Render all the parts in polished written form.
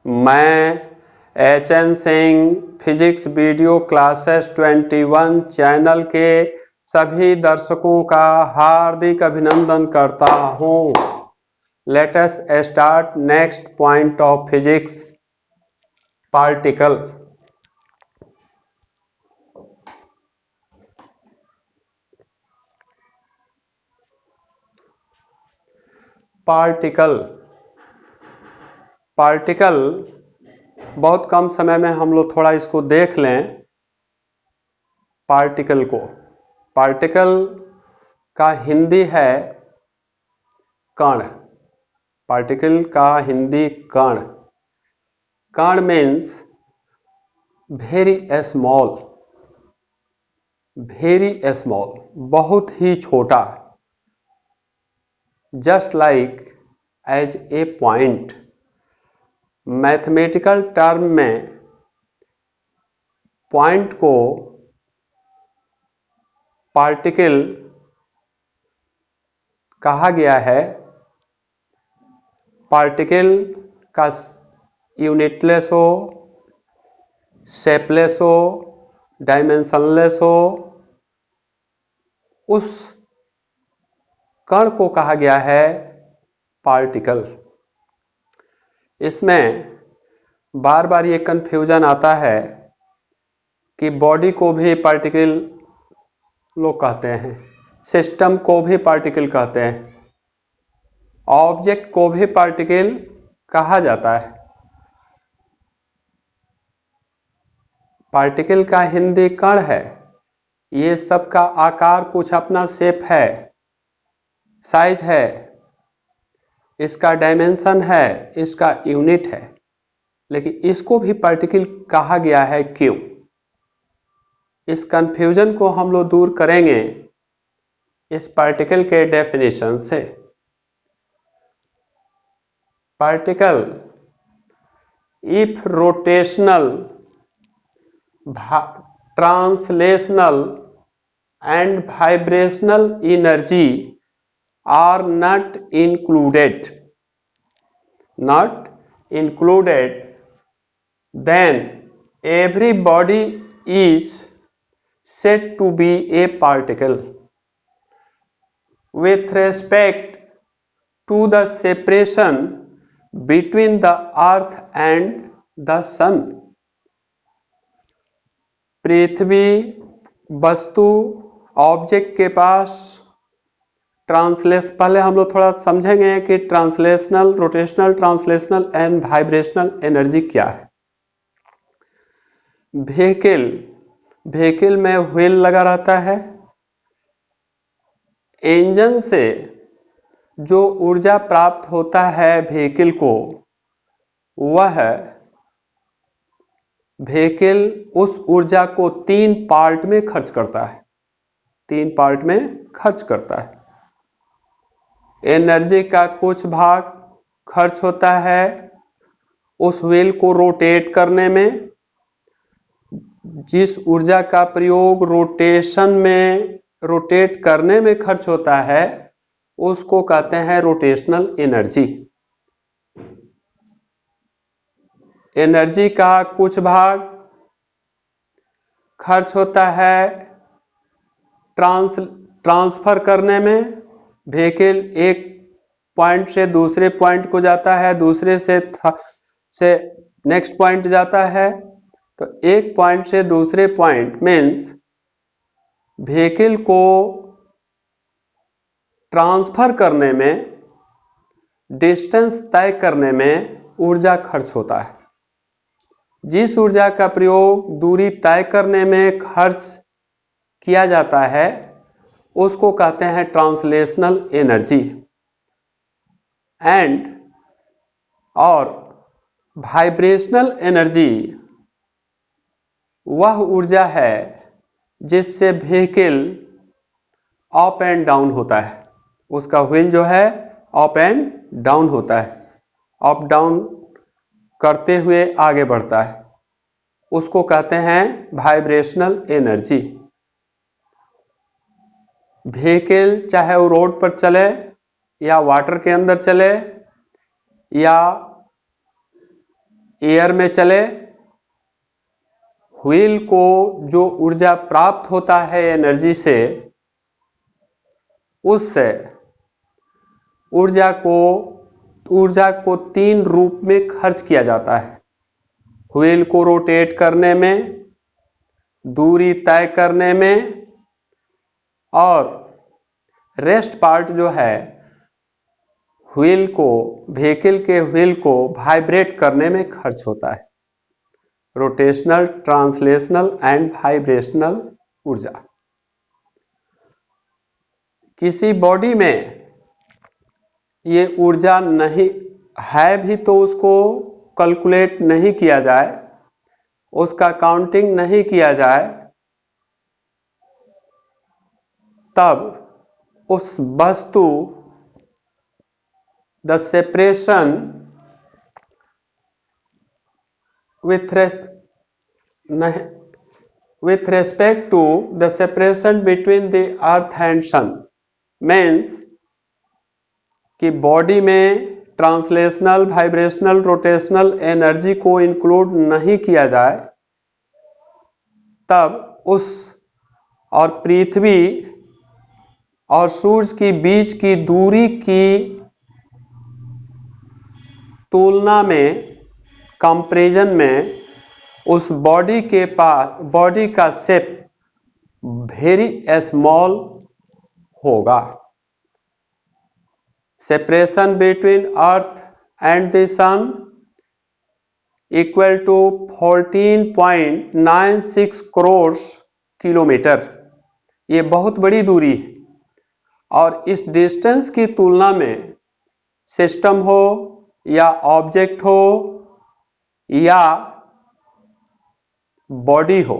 मैं HN Singh physics video classes 21 channel के सभी दर्शकों का हार्दिक अभिनंदन करता हूं। Let us start next point of physics, particle. Particle बहुत कम समय में हम लोग थोड़ा इसको देख लें। पार्टिकल का हिंदी है कण। पार्टिकल का हिंदी कण। कण मीन्स वेरी स्मॉल, बहुत ही छोटा। Just like as a point. Mathematical term में पॉइंट को पार्टिकल कहा गया है। पार्टिकल का यूनिटलेस हो, शेपलेस हो, डायमेंशनलेस हो, उस कण को कहा गया है पार्टिकल। इसमें बार बार ये कंफ्यूजन आता है कि बॉडी को भी पार्टिकल लोग कहते हैं, सिस्टम को भी पार्टिकल कहते हैं, ऑब्जेक्ट को भी पार्टिकल कहा जाता है। पार्टिकल का हिंदी कण है। ये सब का आकार कुछ अपना शेप है, साइज है, इसका डायमेंशन है, इसका यूनिट है, लेकिन इसको भी पार्टिकल कहा गया है। क्यों? इस कंफ्यूजन को हम लोग दूर करेंगे इस पार्टिकल के डेफिनेशन से। Particle if rotational, translational and vibrational energy are not included, then every body is said to be a particle. With respect to the separation between the earth and the sun, पृथ्वी वस्तु object के पास पहले हम लोग थोड़ा समझेंगे कि translational, rotational, translational and vibrational energy क्या है। व्हीकल में व्हील लगा रहता है। इंजन से जो ऊर्जा प्राप्त होता है व्हीकल को, वह व्हीकल उस ऊर्जा को 3 पार्ट में खर्च करता है। एनर्जी का कुछ भाग खर्च होता है उस व्हील को रोटेट करने में। जिस ऊर्जा का प्रयोग रोटेट करने में खर्च होता है उसको कहते हैं रोटेशनल एनर्जी। एनर्जी का कुछ भाग खर्च होता है ट्रांसफर करने में। व्हीकल एक पॉइंट से दूसरे पॉइंट को जाता है, दूसरे से नेक्स्ट पॉइंट जाता है। तो एक पॉइंट से दूसरे पॉइंट मीन्स व्हीकल को ट्रांसफर करने में, डिस्टेंस तय करने में ऊर्जा खर्च होता है। जिस ऊर्जा का प्रयोग दूरी तय करने में खर्च किया जाता है उसको कहते हैं ट्रांसलेशनल एनर्जी। और वाइब्रेशनल एनर्जी वह ऊर्जा है जिससे व्हीकल अप एंड डाउन होता है। उसका व्हील जो है अप एंड डाउन होता है, अप डाउन करते हुए आगे बढ़ता है, उसको कहते हैं वाइब्रेशनल एनर्जी। व्हीकल चाहे वो रोड पर चले या वाटर के अंदर चले या एयर में चले, व्हील को जो ऊर्जा प्राप्त होता है एनर्जी से, उससे ऊर्जा को 3 रूप में खर्च किया जाता है। व्हील को रोटेट करने में, दूरी तय करने में, और रेस्ट पार्ट जो है व्हीकल के व्हील को वाइब्रेट करने में खर्च होता है। रोटेशनल, ट्रांसलेशनल एंड वाइब्रेशनल ऊर्जा। किसी बॉडी में ये ऊर्जा नहीं है भी तो उसको कैलकुलेट नहीं किया जाए, उसका काउंटिंग नहीं किया जाए, तब उस वस्तु the separation with respect to the separation between the earth and sun means कि बॉडी में ट्रांसलेशनल, वाइब्रेशनल, रोटेशनल एनर्जी को इंक्लूड नहीं किया जाए, तब उस और पृथ्वी और सूर्य की बीच की दूरी की तुलना में, कंपैरिजन में, उस बॉडी का शेप वेरी स्मॉल होगा। Separation between earth and the sun equal to 14.96 crore kilometre. ये बहुत बड़ी दूरी है, और इस डिस्टेंस की तुलना में सिस्टम हो या ऑब्जेक्ट हो या बॉडी हो,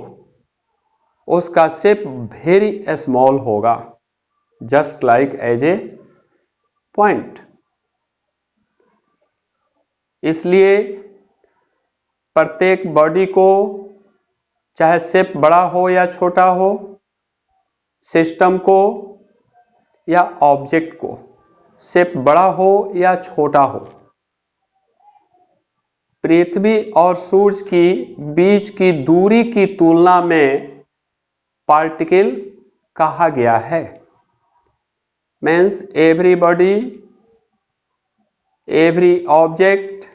उसका शेप वेरी स्मॉल होगा, just like as a point. इसलिए प्रत्येक बॉडी को, चाहे शेप बड़ा हो या छोटा हो, सिस्टम को या ऑब्जेक्ट को, शेप बड़ा हो या छोटा हो, पृथ्वी और सूर्य की बीच की दूरी की तुलना में पार्टिकल कहा गया है। Means every body, every object,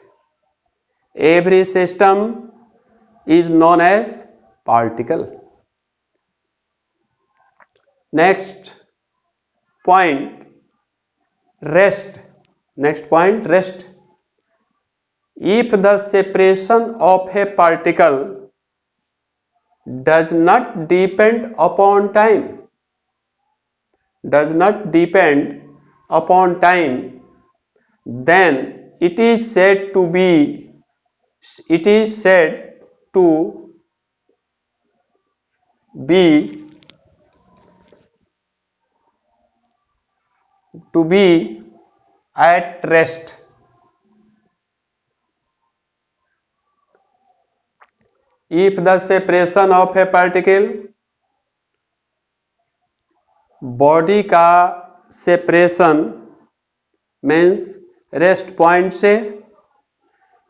every system is known as particle. Next point, rest. Next point, rest. If the separation of a particle does not depend upon time, then it is said to be at rest. If the separation of a particle, body का separation means rest point से,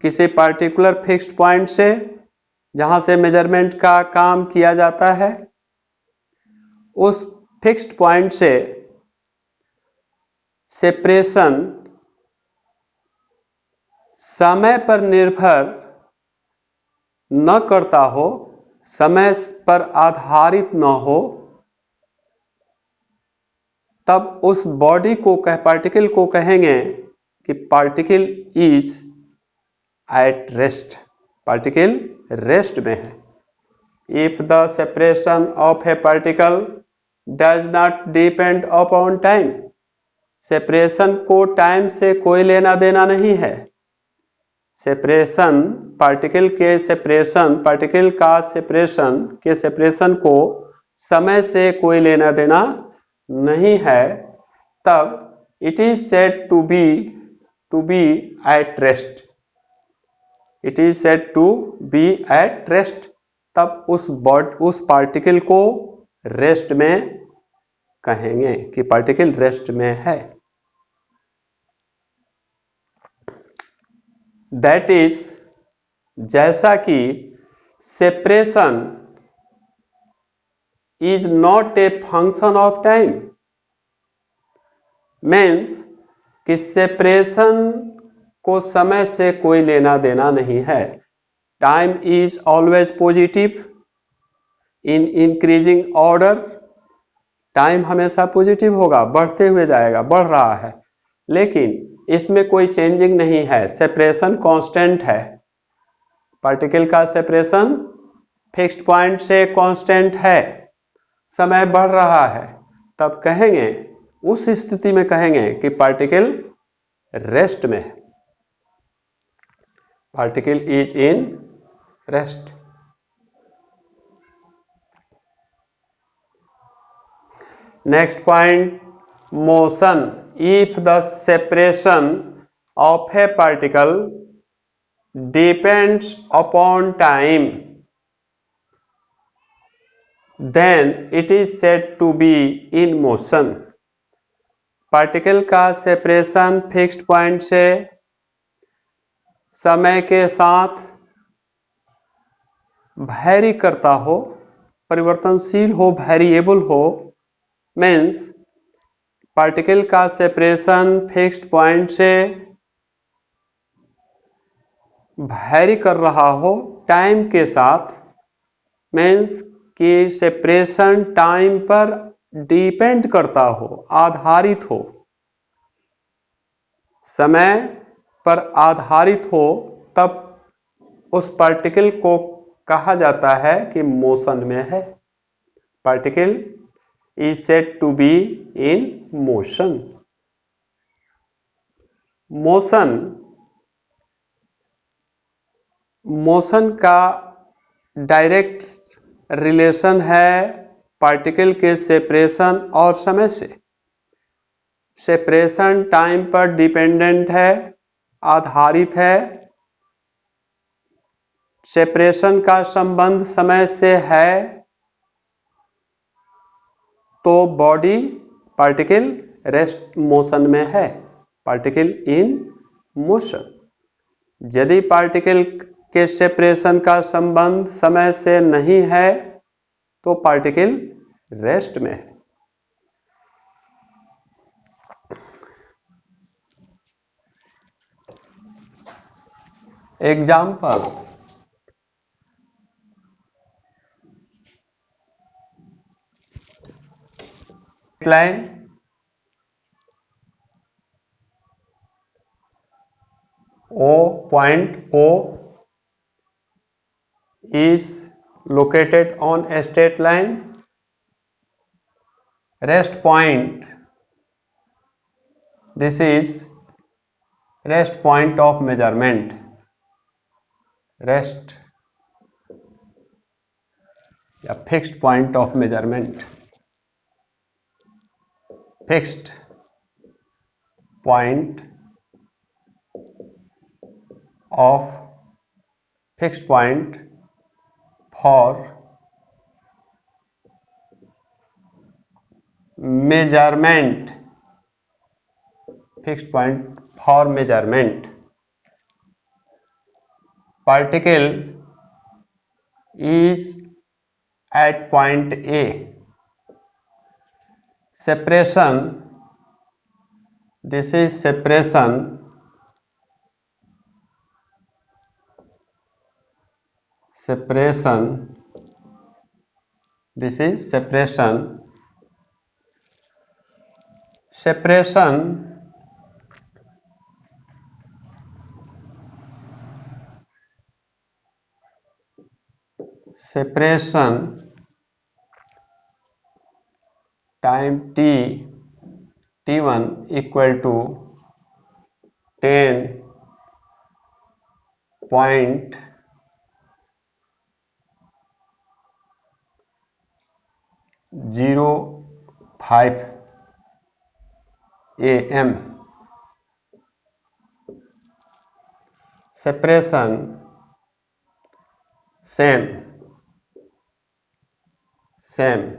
किसी particular fixed point से जहां से measurement का काम किया जाता है, उस फिक्स्ड पॉइंट से सेपरेशन समय पर निर्भर न करता हो, समय पर आधारित न हो, तब उस बॉडी को पार्टिकल को कहेंगे कि particle is at rest, particle rest में है। If the separation of a particle does not depend upon time, separation को टाइम से कोई लेना देना नहीं है। सेपरेशन, पार्टिकल का सेपरेशन को समय से कोई लेना देना नहीं है, तब it is said to be at rest. It is said to be at rest. तब उस पार्टिकल को रेस्ट में कहेंगे कि पार्टिकल रेस्ट में है। दैट इज जैसा कि separation is not a function of time, means कि सेपरेशन को समय से कोई लेना देना नहीं है। Time is always positive in increasing order, time हमेशा पॉजिटिव होगा, बढ़ते हुए जाएगा, बढ़ रहा है, लेकिन इसमें कोई चेंजिंग नहीं है, सेपरेशन कांस्टेंट है। पार्टिकल का सेपरेशन फिक्स्ड पॉइंट से कांस्टेंट है, समय बढ़ रहा है, तब कहेंगे, उस स्थिति में कहेंगे कि पार्टिकल रेस्ट में है, particle is in rest. Next point, motion. If the separation of a particle depends upon time, then it is said to be in motion. Particle का सेपरेशन फिक्स्ड पॉइंट से समय के साथ वैरी करता हो, परिवर्तनशील हो, वेरिएबल हो, मीन्स पार्टिकल का सेपरेशन फिक्स्ड पॉइंट से वैरी कर रहा हो टाइम के साथ, मीन्स कि सेपरेशन टाइम पर डिपेंड करता हो, आधारित हो, समय पर आधारित हो, तब उस पार्टिकल को कहा जाता है कि मोशन में है। Particle is said to be in motion. Motion का डायरेक्ट रिलेशन है पार्टिकल के सेपरेशन और समय से। सेपरेशन टाइम पर डिपेंडेंट है, आधारित है, सेपरेशन का संबंध समय से है, तो बॉडी पार्टिकल रेस्ट मोशन में है, पार्टिकल इन मोशन। यदि पार्टिकल के सेपरेशन का संबंध समय से नहीं है तो पार्टिकल रेस्ट में है। Example, line O, point O is located on a straight line. Rest point, this is rest point of measurement. Rest या fixed point of measurement. Fixed point of fixed point for measurement, fixed point for measurement. Particle is at point A. Separation, this is separation, separation, this is separation. Separation separation time t1 equal to 10.05 am. Separation same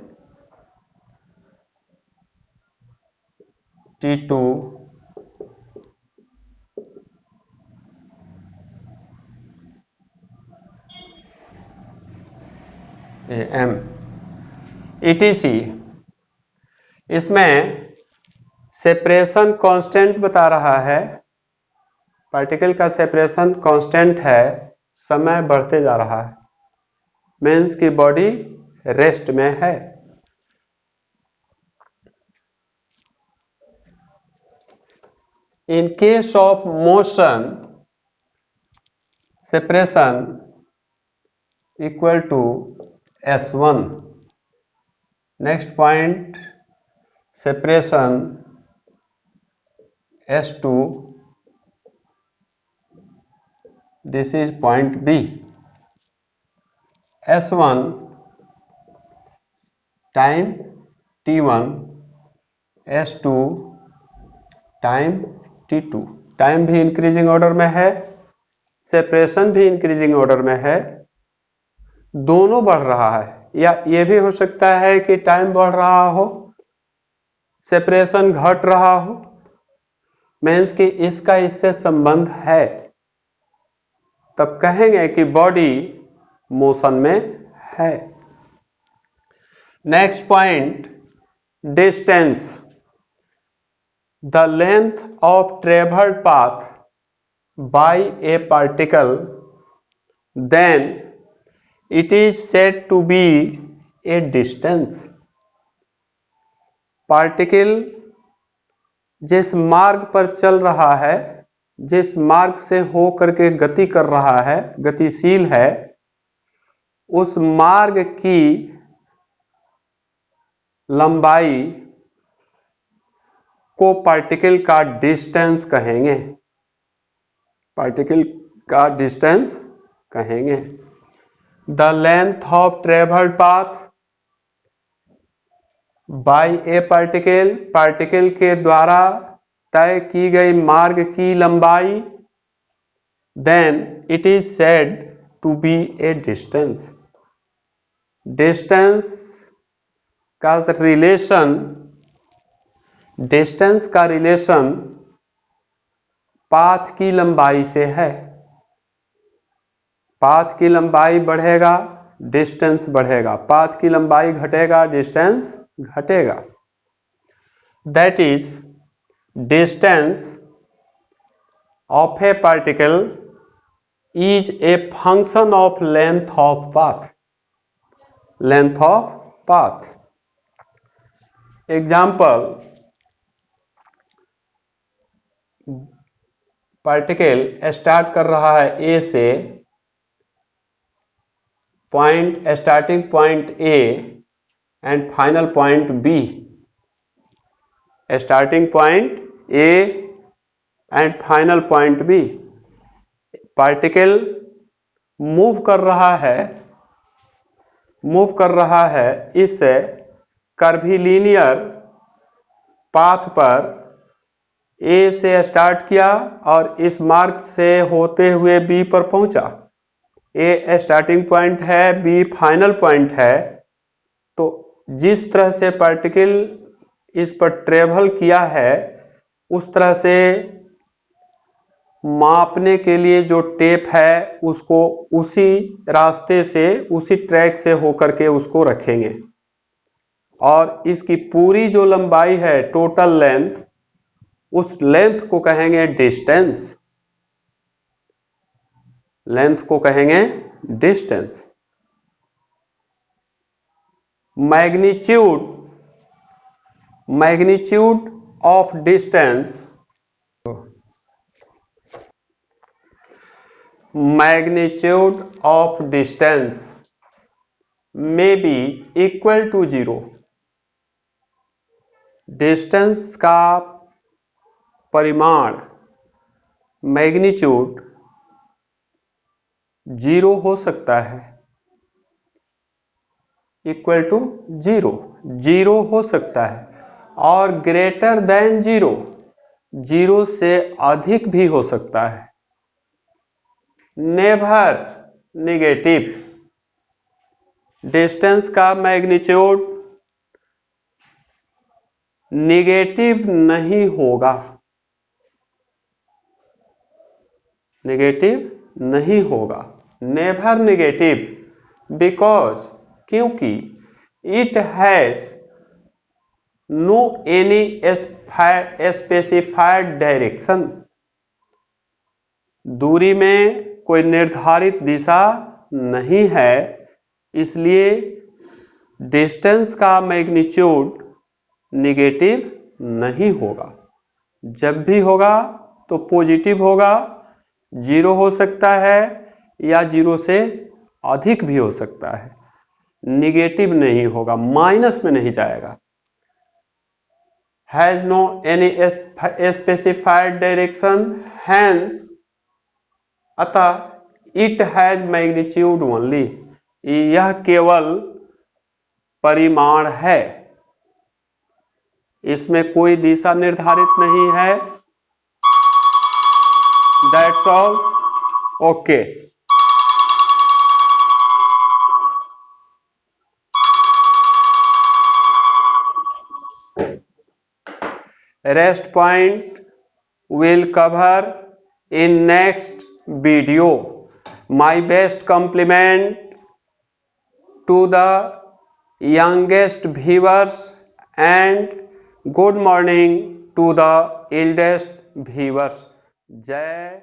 t2 . am etc। इसमें separation constant बता रहा है, particle का separation constant है, समय बढ़ते जा रहा है, मीन्स की बॉडी रेस्ट में है। In case of motion separation equal to S1। Next point separation S2। This is point B। S1 time T1, S2 time T2। Time भी इंक्रीजिंग ऑर्डर में है, सेपरेशन भी इंक्रीजिंग ऑर्डर में है, दोनों बढ़ रहा है। या यह भी हो सकता है कि टाइम बढ़ रहा हो, सेपरेशन घट रहा हो, मीन्स कि इसका इससे संबंध है, तब कहेंगे कि बॉडी मोशन में है। Next point distance. The length of travelled path by a particle, then it is said to be a distance. Particle जिस मार्ग पर चल रहा है, जिस मार्ग से हो करके गति कर रहा है, गतिशील है, उस मार्ग की लंबाई को पार्टिकल का डिस्टेंस कहेंगे, पार्टिकल का डिस्टेंस कहेंगे। The length of travelled path by a particle, particle के द्वारा तय की गई मार्ग की लंबाई, then it is said to be a distance. Distance का रिलेशन, डिस्टेंस का रिलेशन पाथ की लंबाई से है। पाथ की लंबाई बढ़ेगा, डिस्टेंस बढ़ेगा, पाथ की लंबाई घटेगा, डिस्टेंस घटेगा। That is distance of a particle is a function of length of path, length of path. Example, particle start कर रहा है ए से, point starting point A and final point B. Starting point A and final point B. Particle move कर रहा है, move कर रहा है इस कर्वीलिनियर पाथ पर। ए से स्टार्ट किया और इस मार्ग से होते हुए बी पर पहुंचा। ए स्टार्टिंग पॉइंट है, बी फाइनल पॉइंट है। तो जिस तरह से पार्टिकल इस पर ट्रेवल किया है, उस तरह से मापने के लिए जो टेप है उसको उसी रास्ते से, उसी ट्रैक से होकर के उसको रखेंगे, और इसकी पूरी जो लंबाई है, टोटल लेंथ, उस लेंथ को कहेंगे डिस्टेंस, लेंथ को कहेंगे distance. Magnitude, magnitude of distance, magnitude of distance may be equal to 0। Distance का परिमाण, मैग्नीट्यूड, 0 हो सकता है, इक्वल टू 0, 0 हो सकता है, और ग्रेटर देन 0, 0 से अधिक भी हो सकता है। Never negative. डिस्टेंस का मैग्नीट्यूड निगेटिव नहीं होगा, नेगेटिव नहीं होगा, नेवर नेगेटिव। बिकॉज, क्योंकि it has no any specified direction, दूरी में कोई निर्धारित दिशा नहीं है, इसलिए डिस्टेंस का मैग्नीट्यूड निगेटिव नहीं होगा। जब भी होगा तो पॉजिटिव होगा, 0 हो सकता है या 0 से अधिक भी हो सकता है, निगेटिव नहीं होगा, माइनस में नहीं जाएगा। Has no any specified direction, hence अतः इट हैज मैग्नीट्यूड ओनली, यह केवल परिमाण है, इसमें कोई दिशा निर्धारित नहीं है। That's all. Okay, rest point will cover in next video. My best compliment to the youngest viewers and good morning to the eldest viewers. Jai